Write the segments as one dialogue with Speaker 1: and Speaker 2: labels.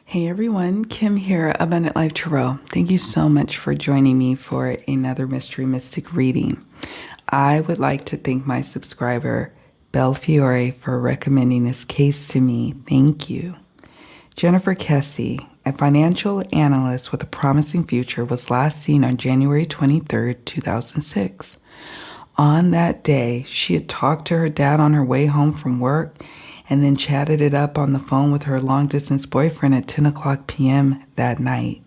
Speaker 1: Hey everyone, Kim here, Abundant Life Tarot. Thank you so much for joining me for another Mystery Mystic reading. I would like to thank my subscriber, Belfiore, for recommending this case to me. Thank you. Jennifer Kesse, a financial analyst with a promising future, was last seen on January 23, 2006. On that day, she had talked to her dad on her way home from work and then chatted it up on the phone with her long-distance boyfriend at 10 o'clock p.m. that night.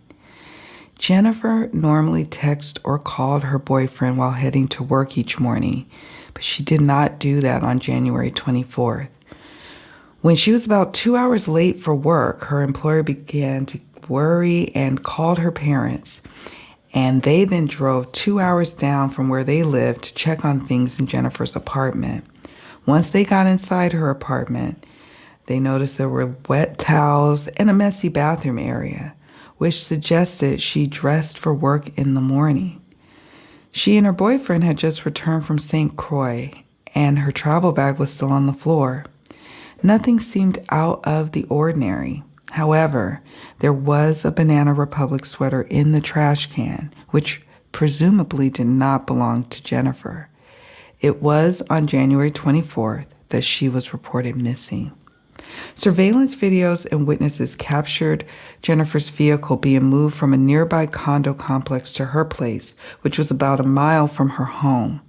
Speaker 1: Jennifer normally texted or called her boyfriend while heading to work each morning, but she did not do that on January 24th. When she was about 2 hours late for work, her employer began to worry and called her parents, and they then drove 2 hours down from where they lived to check on things in Jennifer's apartment. Once they got inside her apartment, they noticed there were wet towels and a messy bathroom area, which suggested she dressed for work in the morning. She and her boyfriend had just returned from St. Croix, and her travel bag was still on the floor. Nothing seemed out of the ordinary. However, there was a Banana Republic sweater in the trash can, which presumably did not belong to Jennifer. It was on January 24th that she was reported missing. Surveillance videos and witnesses captured Jennifer's vehicle being moved from a nearby condo complex to her place, which was about a mile from her home.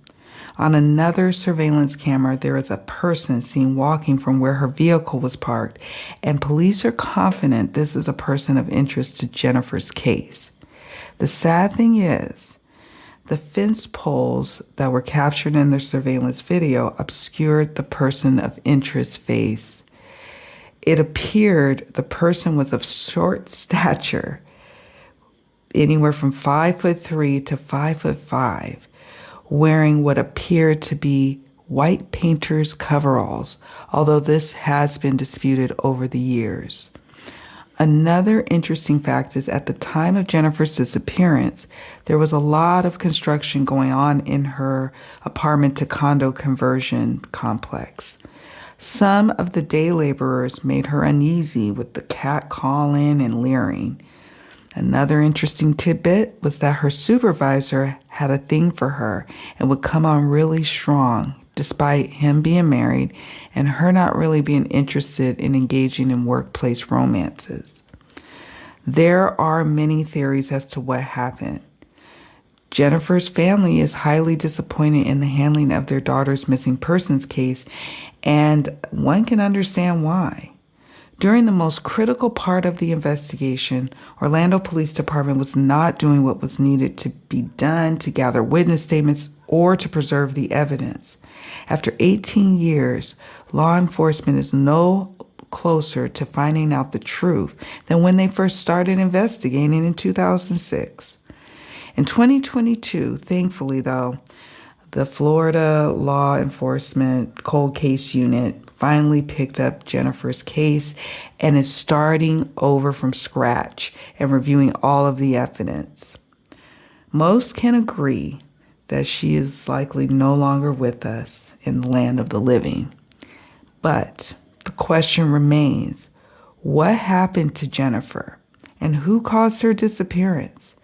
Speaker 1: On another surveillance camera, there is a person seen walking from where her vehicle was parked, and police are confident this is a person of interest to Jennifer's case. The sad thing is, the fence poles that were captured in their surveillance video obscured the person of interest's face. It appeared the person was of short stature, anywhere from 5'3" to 5'5", wearing what appeared to be white painter's coveralls, although this has been disputed over the years. Another interesting fact is at the time of Jennifer's disappearance, there was a lot of construction going on in her apartment to condo conversion complex. Some of the day laborers made her uneasy with the cat calling and leering. Another interesting tidbit was that her supervisor had a thing for her and would come on really strong, despite him being married and her not really being interested in engaging in workplace romances. There are many theories as to what happened. Jennifer's family is highly disappointed in the handling of their daughter's missing persons case, and one can understand why. During the most critical part of the investigation, Orlando Police Department was not doing what was needed to be done to gather witness statements or to preserve the evidence. After 18 years, law enforcement is no closer to finding out the truth than when they first started investigating in 2006. In 2022, thankfully though, the Florida Law Enforcement Cold Case Unit finally picked up Jennifer's case and is starting over from scratch and reviewing all of the evidence. Most can agree that she is likely no longer with us in the land of the living. But the question remains, what happened to Jennifer and who caused her disappearance?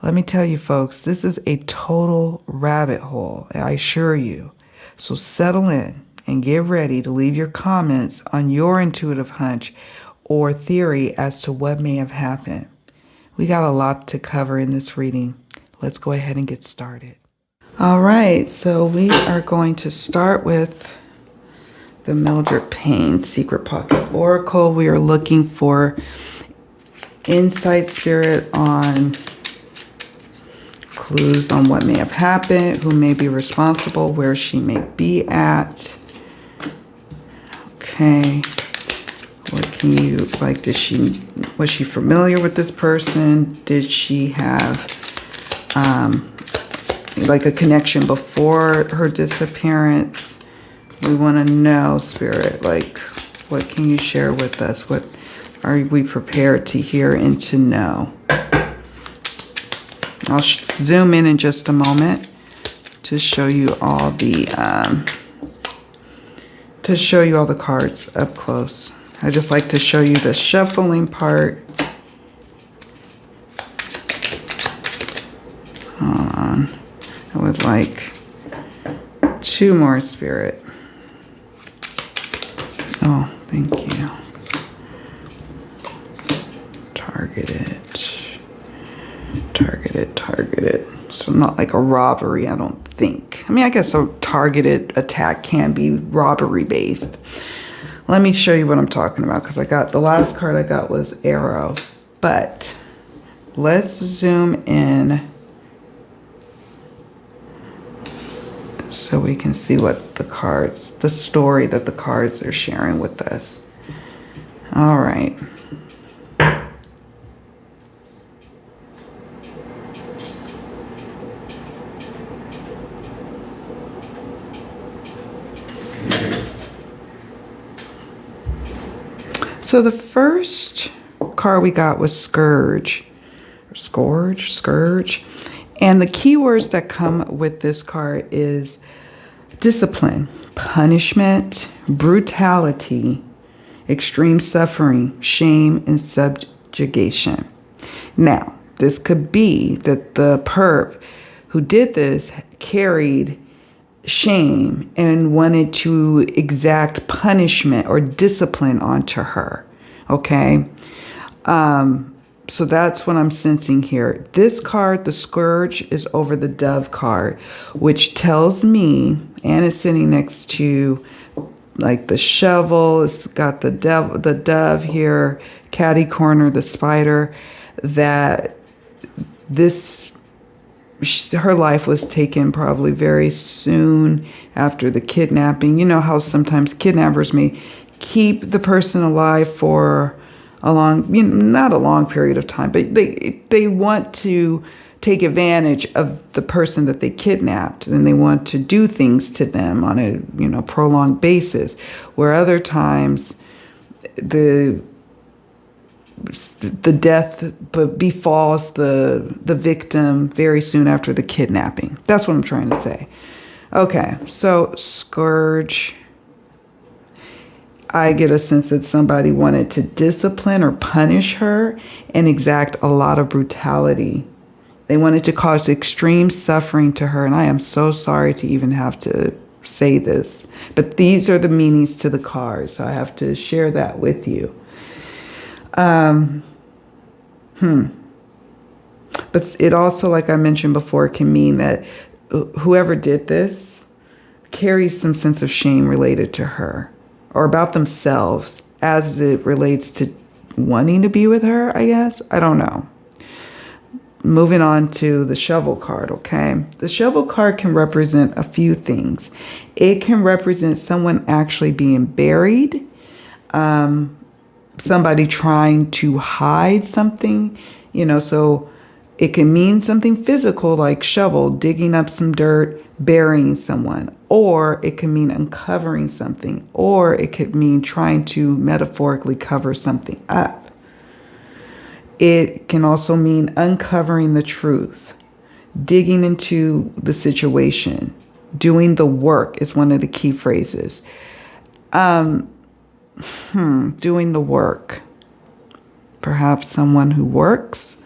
Speaker 1: Let me tell you folks, this is a total rabbit hole, I assure you. So settle in and get ready to leave your comments on your intuitive hunch or theory as to what may have happened. We got a lot to cover in this reading. Let's go ahead and get started. All right, so we are going to start with the Mildred Payne Secret Pocket Oracle. We are looking for insight, spirit, on clues on what may have happened, who may be responsible, where she may be at. Okay, what can you, like, was she familiar with this person? Did she have like a connection before her disappearance? We want to know, Spirit, like, what can you share with us? What are we prepared to hear and to know? I'll zoom in just a moment to show you all the cards up close. I just like to show you the shuffling part. Hold on. I would like 2 more, Spirit. Oh, thank you. Target it. Target it, target it. So not like a robbery, I don't think. I mean, I guess a targeted attack can be robbery based. Let me show you what I'm talking about, because I got the last card I got was arrow. But let's zoom in so we can see what the cards, the story that the cards are sharing with us. All right. So the first card we got was Scourge. Scourge. And the keywords that come with this card is discipline, punishment, brutality, extreme suffering, shame, and subjugation. Now, this could be that the perp who did this carried shame and wanted to exact punishment or discipline onto her. Okay. So that's what I'm sensing here. This card, the Scourge, is over the Dove card, which tells me, and it's sitting next to like the shovel. It's got the dove here, catty corner, the spider, that her life was taken probably very soon after the kidnapping. You know how sometimes kidnappers may keep the person alive for a long, not a long period of time, but they want to take advantage of the person that they kidnapped, and they want to do things to them on a prolonged basis, where other times the death befalls the victim very soon after the kidnapping. That's what I'm trying to say. Okay, so Scourge. I get a sense that somebody wanted to discipline or punish her and exact a lot of brutality. They wanted to cause extreme suffering to her, and I am so sorry to even have to say this, but these are the meanings to the cards, so I have to share that with you. But it also, like I mentioned before, can mean that whoever did this carries some sense of shame related to her or about themselves as it relates to wanting to be with her, I guess. I don't know. Moving on to the shovel card, okay? The shovel card can represent a few things. It can represent someone actually being buried, somebody trying to hide something, so it can mean something physical like shovel, digging up some dirt, burying someone, or it can mean uncovering something, or it could mean trying to metaphorically cover something up. It can also mean uncovering the truth, digging into the situation, doing the work is one of the key phrases. Doing the work. Perhaps someone who works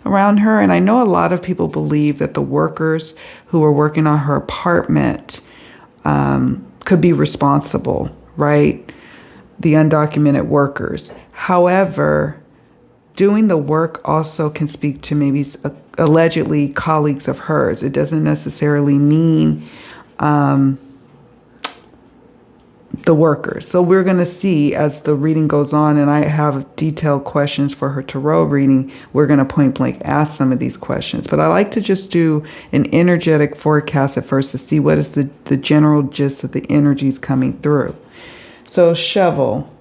Speaker 1: around her. And I know a lot of people believe that the workers who were working on her apartment could be responsible, right? The undocumented workers. However, doing the work also can speak to maybe allegedly colleagues of hers. It doesn't necessarily mean the workers. So we're going to see as the reading goes on, and I have detailed questions for her tarot reading. We're going to point blank ask some of these questions. But I like to just do an energetic forecast at first to see what is the general gist of the energies coming through. So shovel.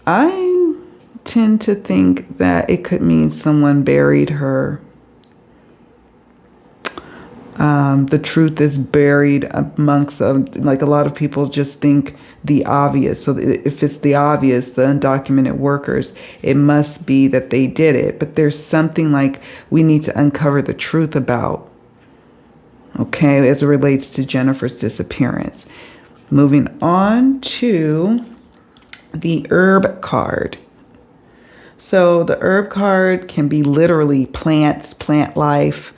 Speaker 1: I tend to think that it could mean someone buried her. The truth is buried amongst, like a lot of people just think the obvious. So if it's the obvious, the undocumented workers, it must be that they did it. But there's something like we need to uncover the truth about, okay, as it relates to Jennifer's disappearance. Moving on to the herb card. So the herb card can be literally plants, plant life,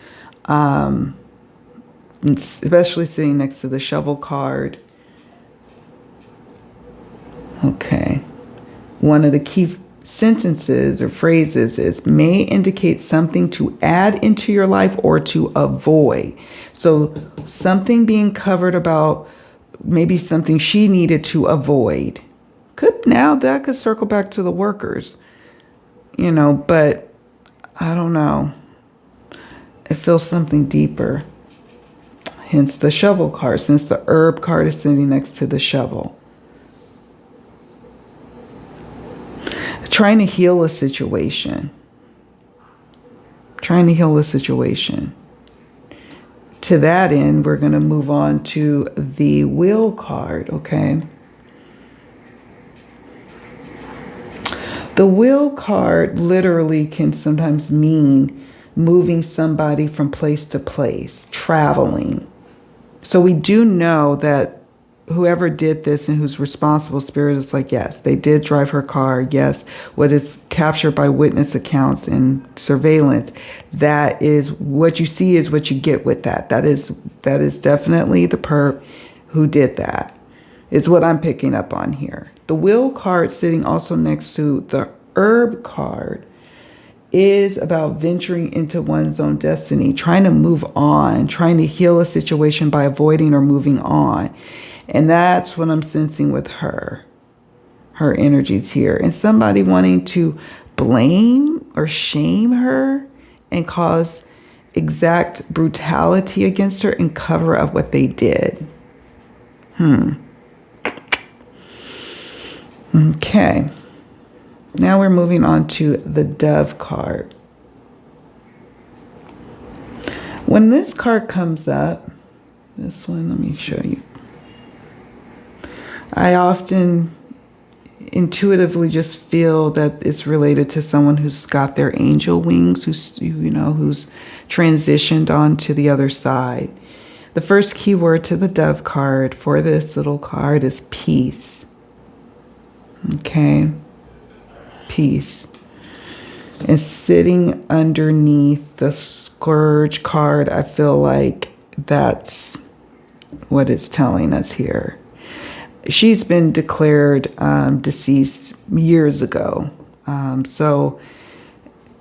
Speaker 1: especially sitting next to the shovel card. Okay. One of the key sentences or phrases is may indicate something to add into your life or to avoid. So something being covered about maybe something she needed to avoid. Now that could circle back to the workers, but I don't know. It feels something deeper. Hence the shovel card, since the herb card is sitting next to the shovel. Trying to heal a situation. To that end, we're going to move on to the will card, okay? The will card literally can sometimes mean moving somebody from place to place, traveling. So we do know that whoever did this and who's responsible, spirit is like, yes, they did drive her car. Yes, what is captured by witness accounts and surveillance, that is what you see is what you get with that. That is definitely the perp who did that. Is what I'm picking up on here. The will card sitting also next to the herb card is about venturing into one's own destiny, trying to move on, trying to heal a situation by avoiding or moving on. And that's what I'm sensing with her energies here. And somebody wanting to blame or shame her and cause exact brutality against her and cover up what they did. Okay. Now we're moving on to the Dove card. When this card comes up, this one, let me show you. I often intuitively just feel that it's related to someone who's got their angel wings, who's transitioned on to the other side. The first key word to the Dove card for this little card is peace. Okay, peace. And sitting underneath the Scourge card, I feel like that's what it's telling us here. She's been declared deceased years ago. So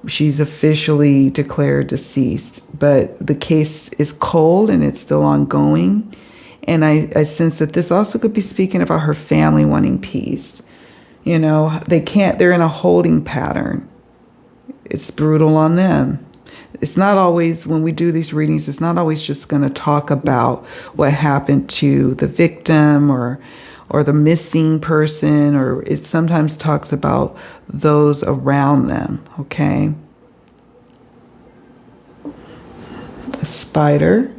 Speaker 1: she's officially declared deceased. But the case is cold and it's still ongoing. And I sense that this also could be speaking about her family wanting peace. They're in a holding pattern. It's brutal on them. It's not always, when we do these readings, it's not always just going to talk about what happened to the victim or the missing person, or it sometimes talks about those around them, okay? A spider.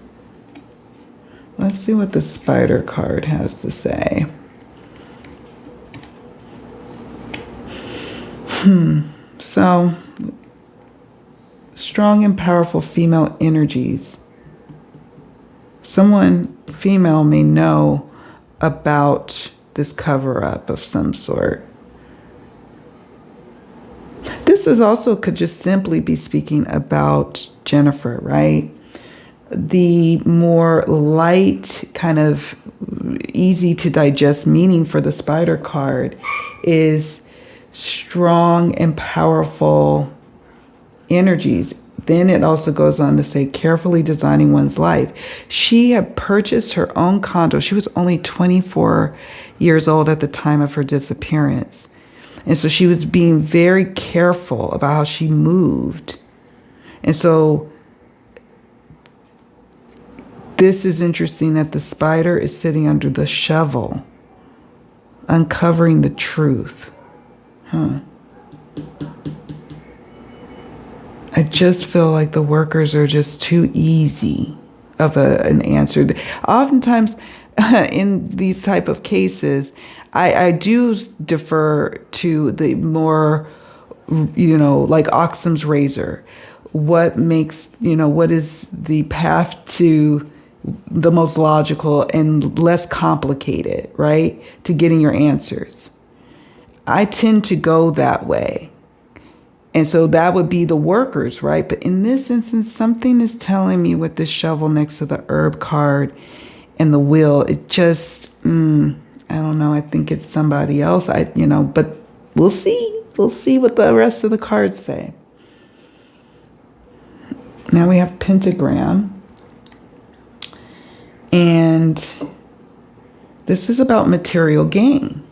Speaker 1: Let's see what the spider card has to say. So, strong and powerful female energies. Someone female may know about this cover-up of some sort. This is also could just simply be speaking about Jennifer, right? The more light, kind of easy to digest meaning for the spider card is strong and powerful energies. Then it also goes on to say carefully designing one's life. She had purchased her own condo. She was only 24 years old at the time of her disappearance. And so she was being very careful about how she moved. And so this is interesting that the spider is sitting under the shovel, uncovering the truth. I just feel like the workers are just too easy of an answer. Oftentimes in these type of cases, I do defer to the more, like Occam's razor. What makes, what is the path to the most logical and less complicated, right? To getting your answers. I tend to go that way. And so that would be the workers, right? But in this instance, something is telling me with this shovel next to the herb card and the wheel, it just, I don't know. I think it's somebody else. But we'll see. We'll see what the rest of the cards say. Now we have pentagram. And this is about material gain.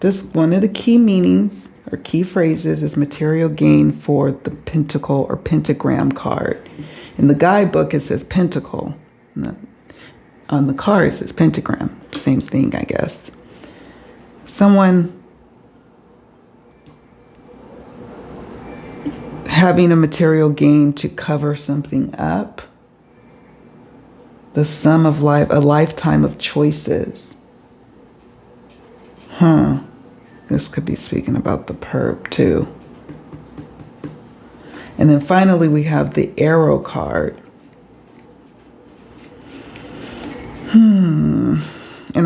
Speaker 1: This, one of the key meanings or key phrases is material gain for the pentacle or pentagram card. In the guidebook, it says pentacle. On the card, it says pentagram. Same thing, I guess. Someone having a material gain to cover something up. The sum of life, a lifetime of choices. This could be speaking about the perp too. And then finally we have the arrow card. And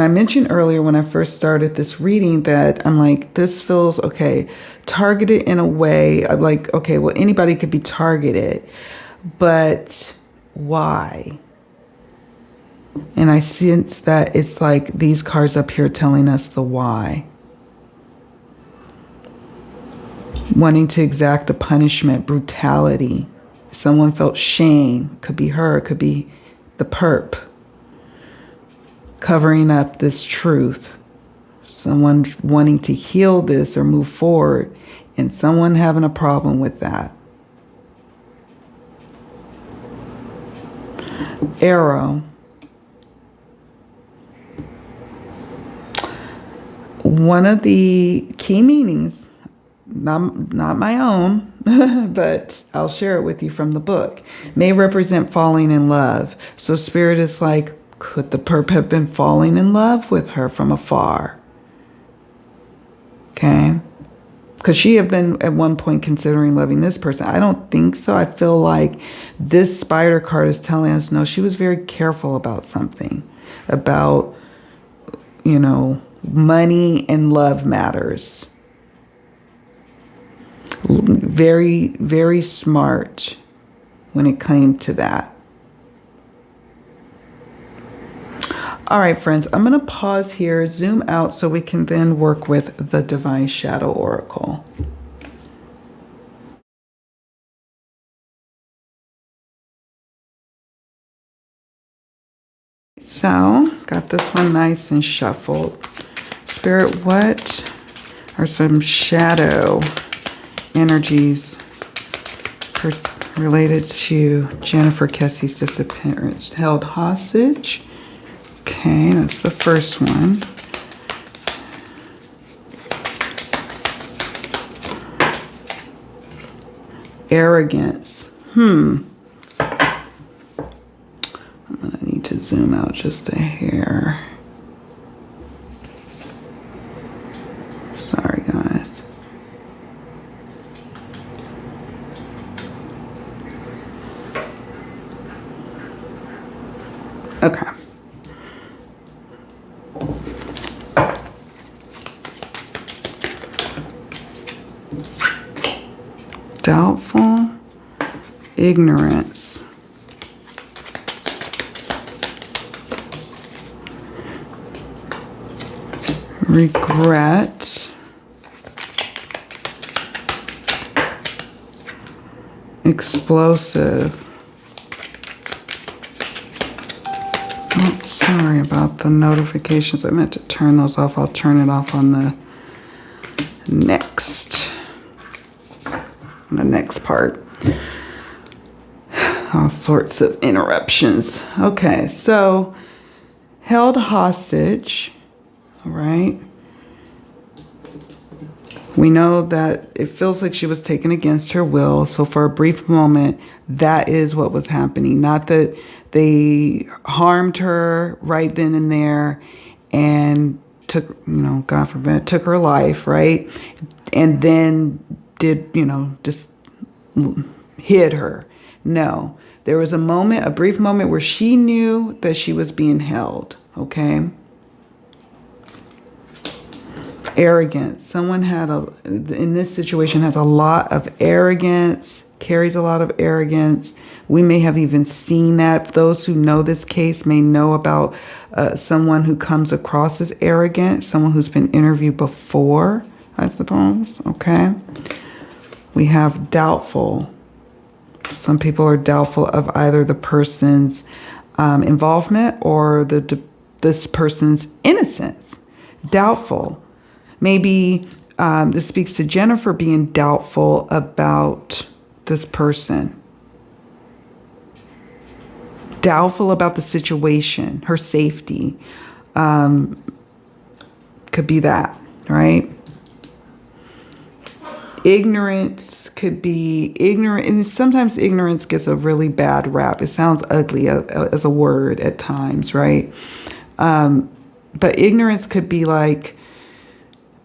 Speaker 1: I mentioned earlier when I first started this reading that I'm like, this feels okay, targeted in a way. I'm like, okay, well, anybody could be targeted, but why? And I sense that it's like these cards up here telling us the why. Wanting to exact a punishment, brutality. Someone felt shame. Could be her, could be the perp. Covering up this truth. Someone wanting to heal this or move forward, and someone having a problem with that. Arrow. One of the key meanings, not my own, but I'll share it with you from the book, may represent falling in love. So Spirit is like, could the perp have been falling in love with her from afar? Okay. Could she have been at one point considering loving this person? I don't think so. I feel like this spider card is telling us, no, she was very careful about something. About, money and love matters. Very, very smart when it came to that. All right, friends, I'm going to pause here, zoom out so we can then work with the Divine Shadow Oracle. So, got this one nice and shuffled. Spirit, what are some shadow energies related to Jennifer Kesse's disappearance? Held hostage. Okay, that's the first one. Arrogance. I'm gonna need to zoom out just a hair. Sorry, guys. Okay. Doubtful, ignorance, regret, explosive. Oh, sorry about the notifications. I meant to turn those off. I'll turn it off on the next part. All sorts of interruptions. Okay, so held hostage. All right. We know that it feels like she was taken against her will. So for a brief moment, that is what was happening. Not that they harmed her right then and there and took, God forbid, took her life, right? And then did, just hid her. No, there was a brief moment where she knew that she was being held, okay? Arrogance. Someone in this situation has a lot of arrogance, carries a lot of arrogance. We may have even seen that. Those who know this case may know about someone who comes across as arrogant, someone who's been interviewed before, I suppose. Okay. We have doubtful. Some people are doubtful of either the person's involvement or this person's innocence. Doubtful. Maybe this speaks to Jennifer being doubtful about this person. Doubtful about the situation, her safety. Could be that, right? Ignorance could be ignorant. And sometimes ignorance gets a really bad rap. It sounds ugly as a word at times, right? But ignorance could be like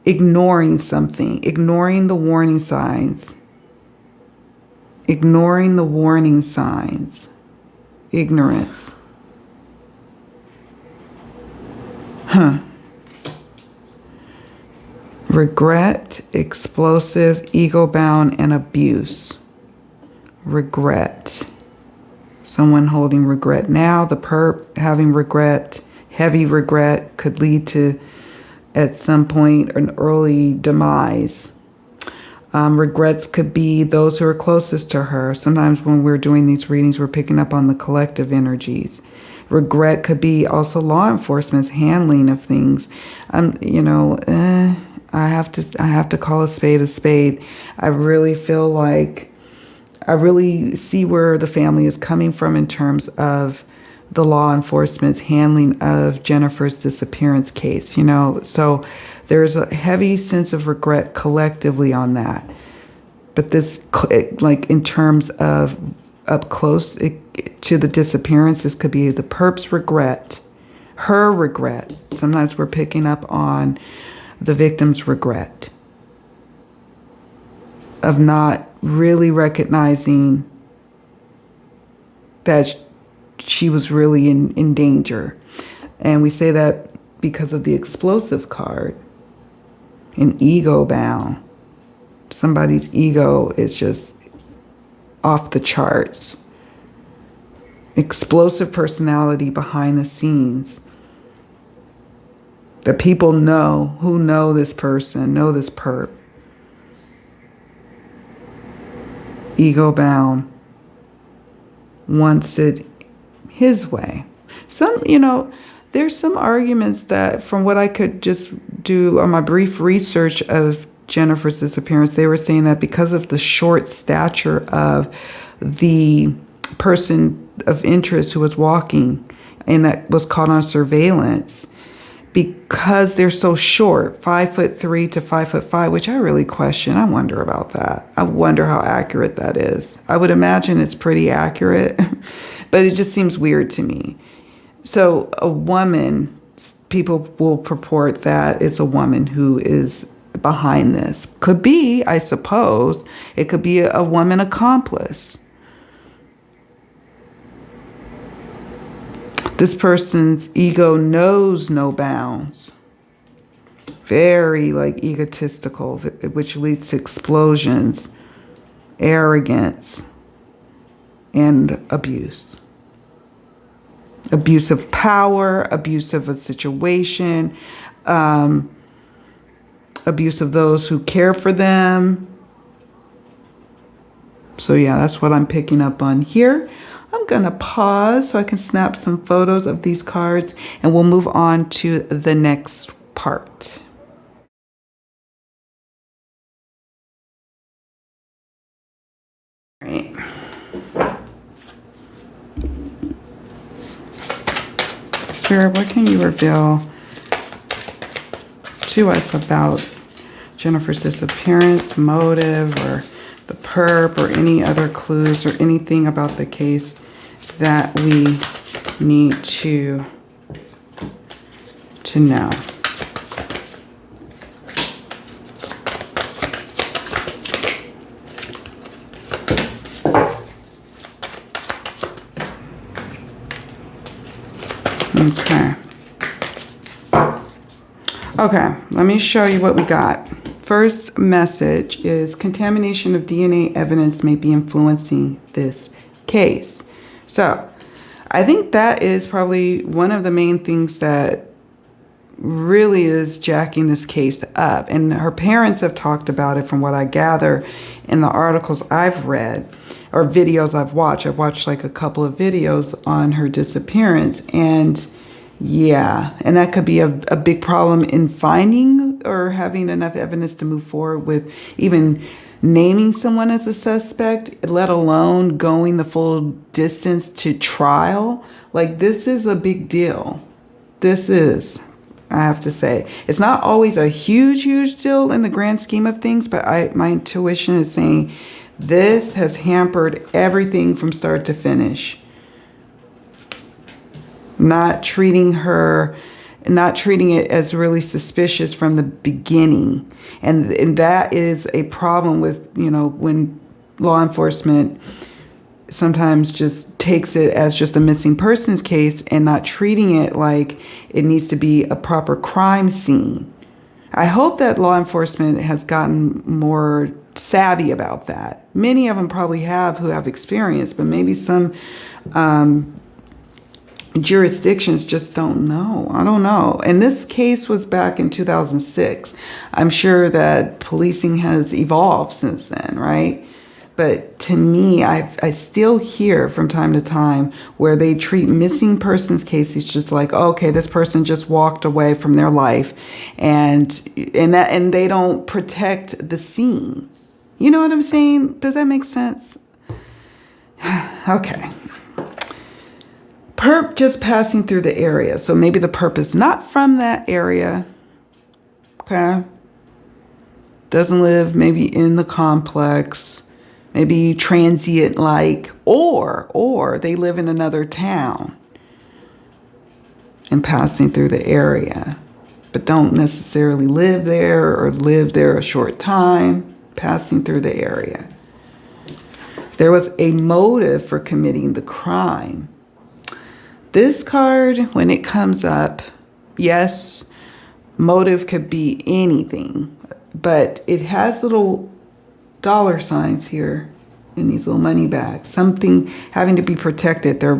Speaker 1: ignoring something, ignoring the warning signs, ignoring the warning signs, ignorance. Regret, explosive, ego-bound, and abuse. Regret. Someone holding regret now. The perp having regret, heavy regret, could lead to, at some point, an early demise. Regrets could be those who are closest to her. Sometimes when we're doing these readings, we're picking up on the collective energies. Regret could be also law enforcement's handling of things. I have to call a spade a spade. I really feel like I really see where the family is coming from in terms of the law enforcement's handling of Jennifer's disappearance case, So there's a heavy sense of regret collectively on that. But this, like in terms of up close to the disappearance, this could be the perp's regret, her regret. Sometimes we're picking up on the victim's regret of not really recognizing that she was really in danger. And we say that because of the explosive card. And ego bound. Somebody's ego is just off the charts. Explosive personality behind the scenes. The people who know this person, know this perp. Ego bound. Wants it his way. There's some arguments that from what I could just do on my brief research of Jennifer's disappearance, they were saying that because of the short stature of the person of interest who was walking and that was caught on surveillance, because they're so short, 5'3" to 5'5", which I really question. I wonder about that. I wonder how accurate that is. I would imagine it's pretty accurate, but it just seems weird to me. So a woman, people will purport that it's a woman who is behind this. Could be, I suppose, it could be a woman accomplice. This person's ego knows no bounds. Very egotistical, which leads to explosions, arrogance, and abuse. Abuse of power, abuse of a situation, abuse of those who care for them. So yeah, that's what I'm picking up on here. I'm going to pause so I can snap some photos of these cards and we'll move on to the next part. All right. Spirit, what can you reveal to us about Jennifer's disappearance, motive, or the perp, or any other clues or anything about the case that we need to know? Okay. Okay, let me show you what we got. First message is contamination of DNA evidence may be influencing this case. So I think that is probably one of the main things that really is jacking this case up. And her parents have talked about it from what I gather in the articles I've read or videos I've watched. I've watched like a couple of videos on her disappearance. And yeah, and that could be a big problem in finding or having enough evidence to move forward with even naming someone as a suspect, let alone going the full distance to trial. Like, this is a big deal. This is, I have to say. It's not always a huge deal in the grand scheme of things, but my intuition is saying this has hampered everything from start to finish. Not treating it as really suspicious from the beginning. And that is a problem with, when law enforcement sometimes just takes it as just a missing persons case and not treating it like it needs to be a proper crime scene. I hope that law enforcement has gotten more savvy about that. Many of them probably have who have experience, but maybe some jurisdictions just don't know. I don't know. And this case was back in 2006. I'm sure that policing has evolved since then, right? But to me, I still hear from time to time where they treat missing persons cases just like, okay, this person just walked away from their life, and they don't protect the scene. You know what I'm saying? Does that make sense? Okay. Perp just passing through the area. So maybe the perp is not from that area. Okay. Doesn't live maybe in the complex. Maybe transient like, or they live in another town and passing through the area, but don't necessarily live there or live there a short time, passing through the area. There was a motive for committing the crime. This card, when it comes up, yes, motive could be anything, but it has little dollar signs here in these little money bags. Something having to be protected, their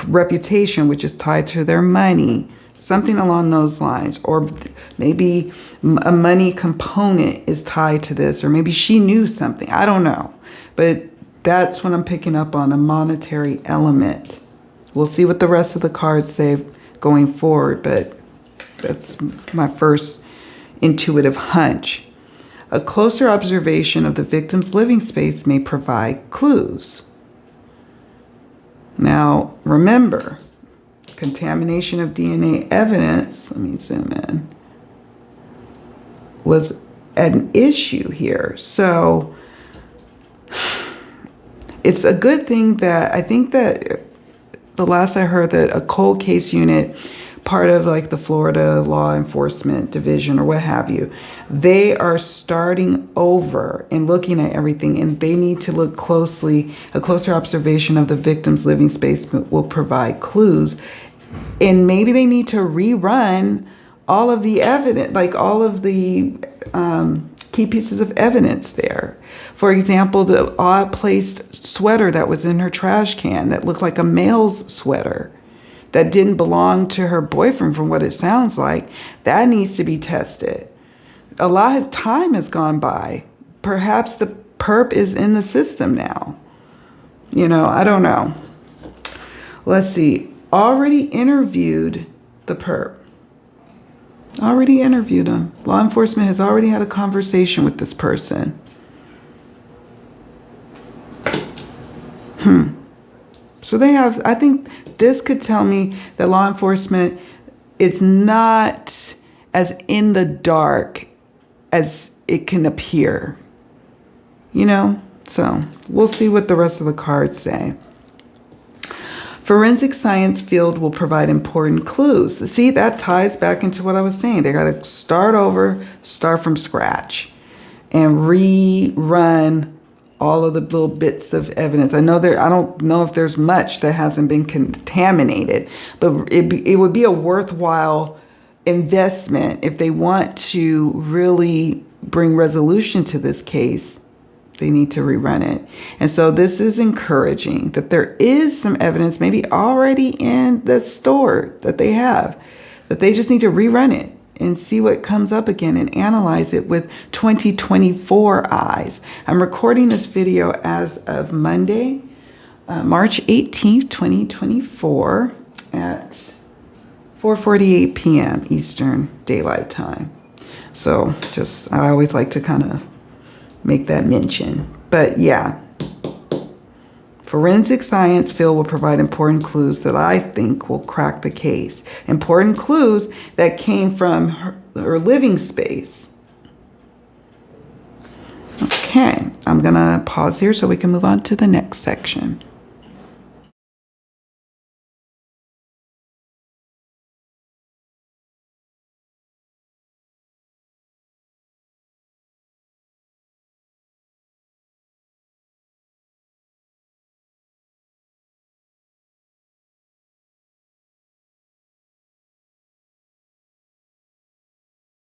Speaker 1: reputation, which is tied to their money, something along those lines. Or maybe a money component is tied to this, or maybe she knew something. I don't know. But that's what I'm picking up on, a monetary element. We'll see what the rest of the cards say going forward, but that's my first intuitive hunch. A closer observation of the victim's living space may provide clues. Now, remember, contamination of DNA evidence, let me zoom in, was an issue here. So it's a good thing that I think that the last I heard that a cold case unit, part of like the Florida Law Enforcement Division or what have you, they are starting over and looking at everything, and they need to look closely. A closer observation of the victim's living space will provide clues, and maybe they need to rerun all of the evidence, like all of the key pieces of evidence there. For example, the odd placed sweater that was in her trash can that looked like a male's sweater that didn't belong to her boyfriend, from what it sounds like, that needs to be tested. A lot of time has gone by. Perhaps the perp is in the system now. I don't know. Let's see. Already interviewed the perp. Already interviewed him. Law enforcement has already had a conversation with this person. So they have, I think this could tell me that law enforcement is not as in the dark as it can appear. So we'll see what the rest of the cards say. Forensic science field will provide important clues. See, that ties back into what I was saying. They got to start over, start from scratch, and rerun all of the little bits of evidence. I don't know if there's much that hasn't been contaminated, but it would be a worthwhile investment, if they want to really bring resolution to this case, they need to rerun it. And so this is encouraging that there is some evidence maybe already in the store that they have, that they just need to rerun it and see what comes up again and analyze it with 2024 eyes. I'm recording this video as of Monday, March 18th, 2024 at 4:48 p.m. Eastern Daylight Time. So just, I always like to kind of make that mention. But yeah, forensic science field will provide important clues that I think will crack the case. Important clues that came from her living space. Okay, I'm gonna pause here so we can move on to the next section.